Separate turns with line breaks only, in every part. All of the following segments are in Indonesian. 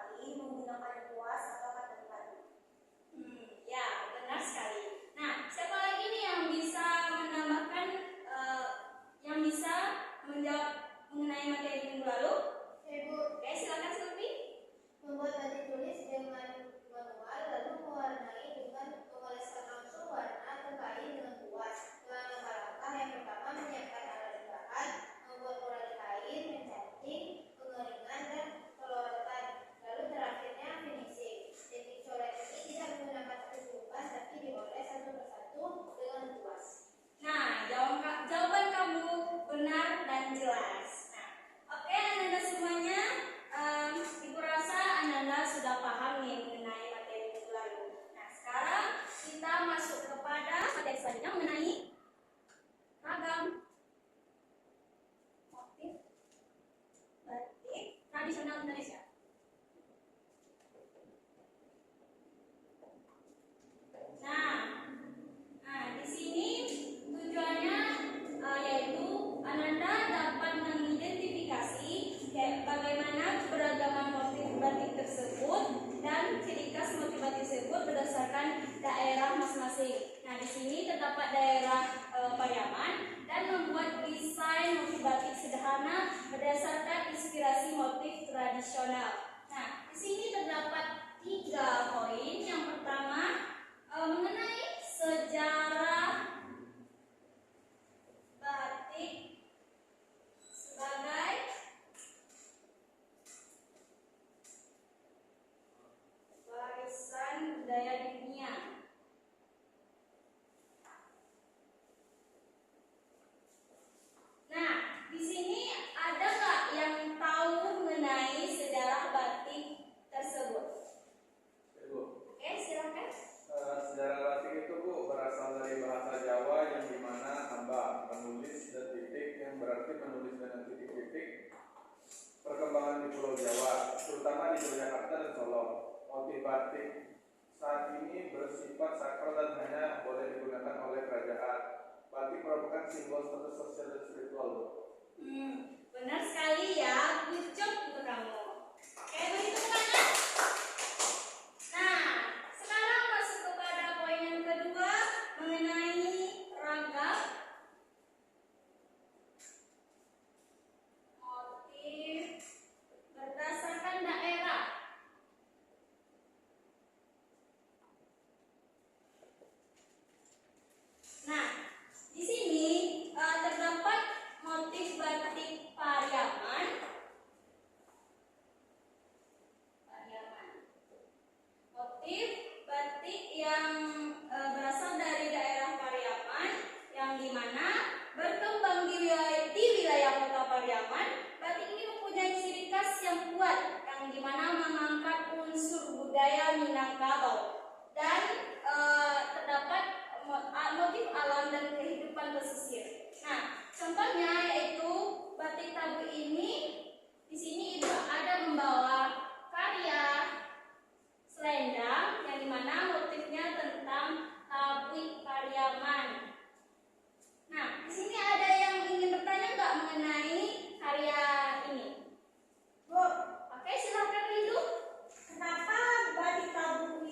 kali menggunakan kuas atau tempat.
Ya, benar sekali. Nah, siapa lagi nih yang bisa menambahkan, yang bisa menjawab mengenai materi minggu lalu?
Ibu.
Oke, silakan Silvi.
Membuat batik tulis dengan manual, lalu mewarnai dengan mengoleskan langsung warna ke kain dengan kuas. Langkah-langkah yang pertama menyiapkan alat bahan, membuat pola kain, mencanting, pengeringan dan pelorotan. Lalu terakhirnya finishing. Teknik coret ini tidak menggunakan kuas tapi dioles satu persatu dengan kuas.
Nah, jawaban kamu benar dan jelas. Nah, oke, Anda semuanya, Ibu rasa Anda sudah paham nih mengenai materi minggu lalu. Nah, sekarang kita masuk kepada materi selanjutnya mengenai ragam motif batik tradisional Indonesia. Nah, di sini tujuannya yaitu Ananda dapat mengidentifikasi bagaimana keberagaman motif batik tersebut dan ciri khas motif batik tersebut berdasarkan daerah masing-masing. Nah, di sini terdapat daerah Pariaman dan membuat desain motif batik sederhana berdasarkan inspirasi motif tradisional. Nah, di sini terdapat 3 poin. Yang pertama mengenai sejarah batik sebagai warisan budaya dunia. Nah, di sini ada nggak yang tahu mengenai sejarah batik tersebut?
Ibu.
Oke, silakan.
Sejarah batik itu Bu berasal dari bahasa Jawa yang dimana amba menulis dan titik yang berarti menulis dengan titik-titik. Perkembangan di Pulau Jawa, terutama di Yogyakarta dan Solo. Motif batik saat ini bersifat sakral dan hanya boleh digunakan oleh kerajaan. Batik merupakan simbol status sosial dan spiritual.
Benar sekali ya, good job untuk kamu. Oke, begitu bukan? Nah, sekarang masuk kepada poin yang kedua mengenai ragam motif berdasarkan daerah. Nah, di sini terdapat motif batik Pariaman. Motif batik yang berasal dari daerah Pariaman, yang dimana berkembang di wilayah kota Pariaman. Batik ini mempunyai ciri khas yang kuat, yang dimana mengangkat unsur budaya Minangkabau dan terdapat motif alam dan kehidupan pesisir. Nah, contohnya yaitu batik Tabu ini. Di sini Ibu ada membawa karya selendang yang dimana motifnya tentang tabik Pariaman. Nah, di sini ada yang ingin bertanya nggak mengenai karya ini?
Bu,
Oke, silakan Rindu.
kenapa batik Tabu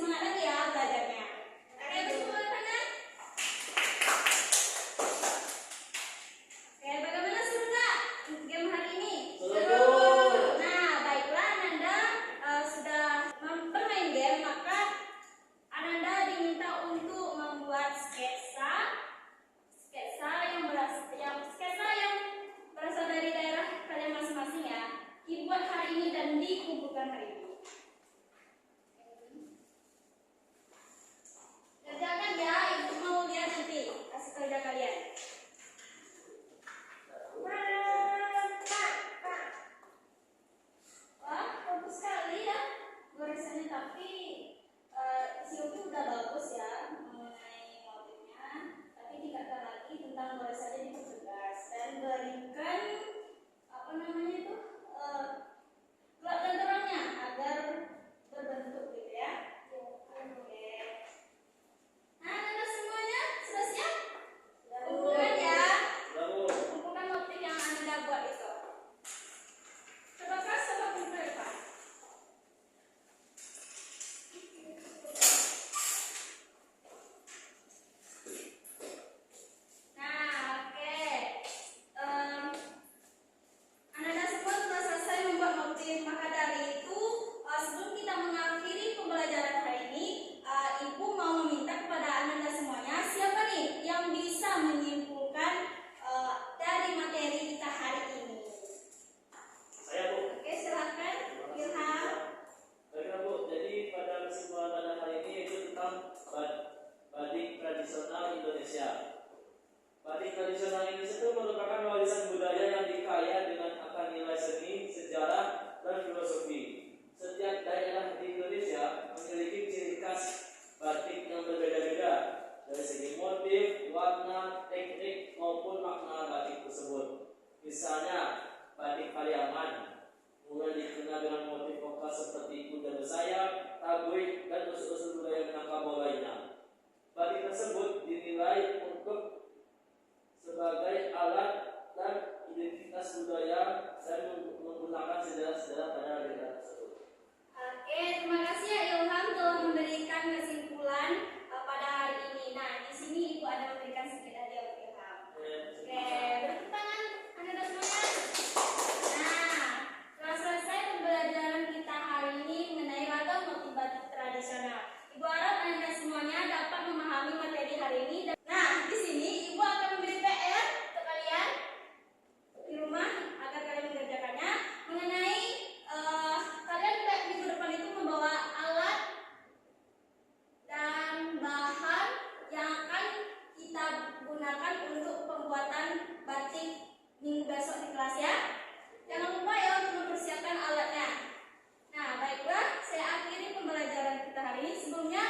semangat lagi ya belajarnya. Oke, bersama tangan. Oke, bagaimana seru nggak game hari ini?
Seru.
Nah, baiklah Ananda sudah bermain game, maka Ananda diminta untuk membuat sketsa yang berasal dari daerah kalian masing-masing ya. Dibuat hari ini dan dikumpulkan hari ini. Kerjakan ya, ibu mau lihat nanti hasil kerja kalian. Wah, bagus sekali ya garisannya, tapi isi udah bagus ya mengenai motifnya, tapi tingkatkan lagi tentang garisannya dipertegas dan berikan apa namanya itu gelap dan terangnya agar berbentuk gitu ya. Oke. Nah, Anda semuanya sudah siap? Kumpulkan ya. Kumpulkan motif yang Anda buat itu. Coba keras, coba kumpulkan. Nah, oke. Anda semua sudah selesai membuat motif. Maka dari itu, sebelum kita mengakhiri pembelajaran hari ini, Ibu mau meminta kepada Anda semuanya, siapa nih yang bisa menyimpulkan dari materi kita hari ini?
Saya, Bu.
Oke, silakan Ilham.
Baiklah, Bu. Jadi pada kesimpulan pada hari ini itu tentang batik tradisional Indonesia. Batik tradisional Indonesia itu merupakan warisan budaya yang dikaya dengan akan nilai seni, sejarah, dan filosofi. Setiap daerah di Indonesia memiliki ciri khas batik yang berbeda-beda dari segi motif, warna, teknik maupun makna batik tersebut. Misalnya batik Pariaman mulai dikenal dengan motif vokal seperti kuda bersayap, taguik, dan unsur-unsur budaya Minangkabau lainnya. Batik tersebut dinilai untuk sebagai alat dan identitas budaya dan menggunakan sejarah-sejarah pada daerah tersebut.
Oke, terima kasih ya Ilham telah memberikan kesimpulan pada hari ini. Nah, di sini Ibu ada memberikan sedikit hadiah untuk Ilham. Oke, bertepuk tangan Anda semuanya. Nah, telah selesai pembelajaran kita hari ini mengenai ragam motif batik tradisional. Ibu harap Anda semuanya dapat memahami materi hari ini. Nah, di sini Ibu akan memberi PR untuk kalian di rumah agar kalian mengerjakannya mengenai kalian minggu depan itu membawa alat dan bahan yang akan kita gunakan untuk pembuatan batik minggu besok di kelas ya. Jangan lupa ya untuk mempersiapkan alatnya. Nah, baiklah, saya akhiri pembelajaran kita hari ini. Sebelumnya